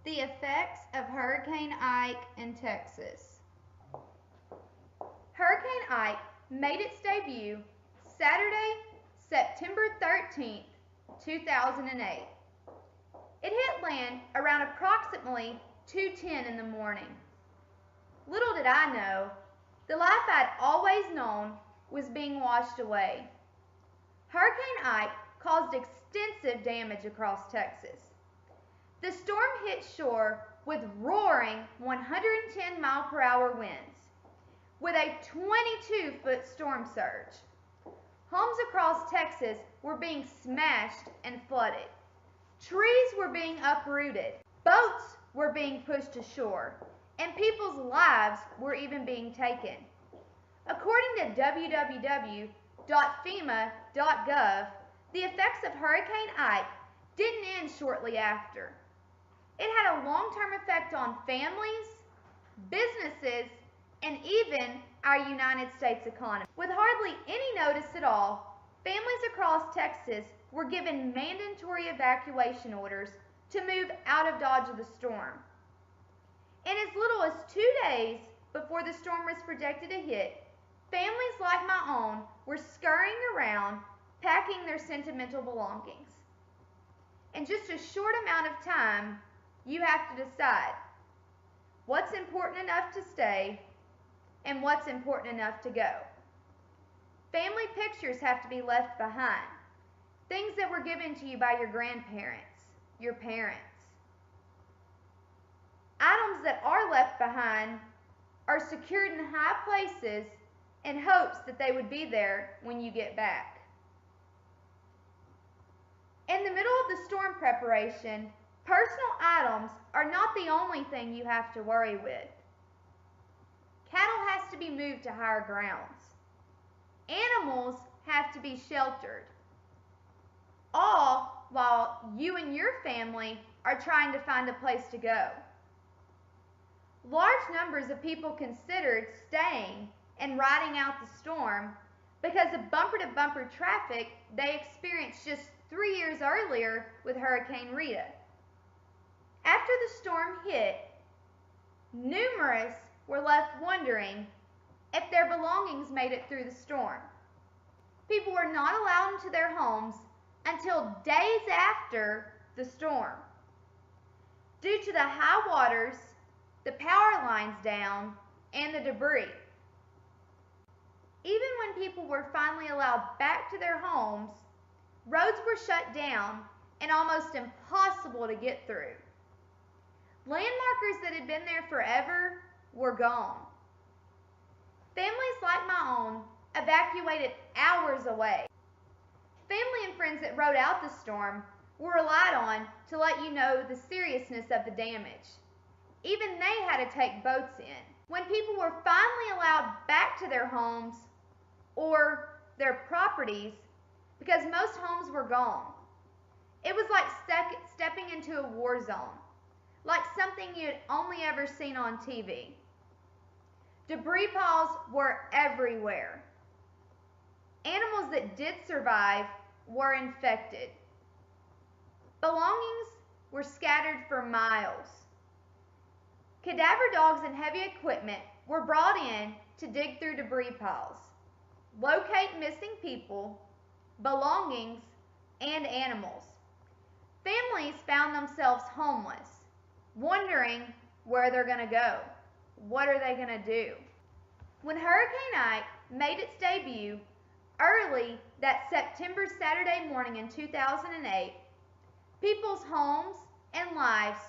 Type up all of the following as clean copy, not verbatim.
The effects of Hurricane Ike in Texas. Hurricane Ike made its debut Saturday, September 13th, 2008. It hit land around approximately 2:10 in the morning. Little did I know, the life I'd always known was being washed away. Hurricane Ike caused extensive damage across Texas. The storm hit shore with roaring 110-mile-per-hour winds, with a 22-foot storm surge. Homes across Texas were being smashed and flooded. Trees were being uprooted. Boats were being pushed ashore, and people's lives were even being taken. According to www.fema.gov, the effects of Hurricane Ike didn't end shortly after. It had a long-term effect on families, businesses, and even our United States economy. With hardly any notice at all, families across Texas were given mandatory evacuation orders to move out of dodge of the storm. In as little as 2 days before the storm was projected to hit, families like my own were scurrying around, packing their sentimental belongings. In just a short amount of time, you have to decide what's important enough to stay and what's important enough to go. Family pictures have to be left behind. Things that were given to you by your grandparents, your parents. Items that are left behind are secured in high places in hopes that they would be there when you get back. In the middle of the storm preparation, personal items are not the only thing you have to worry with. Cattle has to be moved to higher grounds. Animals have to be sheltered. All while you and your family are trying to find a place to go. Large numbers of people considered staying and riding out the storm because of bumper-to-bumper traffic they experienced just 3 years earlier with Hurricane Rita. After the storm hit, numerous were left wondering if their belongings made it through the storm. People were not allowed into their homes until days after the storm. Due to the high waters, the power lines down, and the debris. Even when people were finally allowed back to their homes, roads were shut down and almost impossible to get through. Landmarkers that had been there forever were gone. Families like my own evacuated hours away. Family and friends that rode out the storm were relied on to let you know the seriousness of the damage. Even they had to take boats in. When people were finally allowed back to their homes or their properties, because most homes were gone, it was like stepping into a war zone, like something you'd only ever seen on TV. Debris piles were everywhere. Animals that did survive were infected. Belongings were scattered for miles. Cadaver dogs and heavy equipment were brought in to dig through debris piles, locate missing people, belongings, and animals. Families found themselves homeless, wondering where they're going to go. What are they going to do? When Hurricane Ike made its debut early that September Saturday morning in 2008, people's homes and lives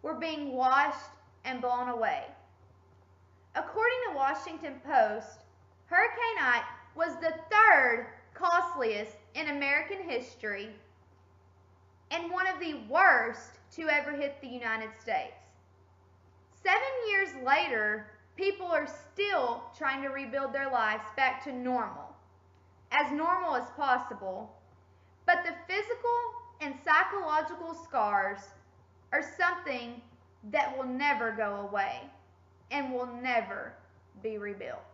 were being washed and blown away. According to Washington Post, Hurricane Ike was the third costliest in American history and one of the worst to ever hit the United States. 7 years later, people are still trying to rebuild their lives back to normal as possible, but the physical and psychological scars are something that will never go away and will never be rebuilt.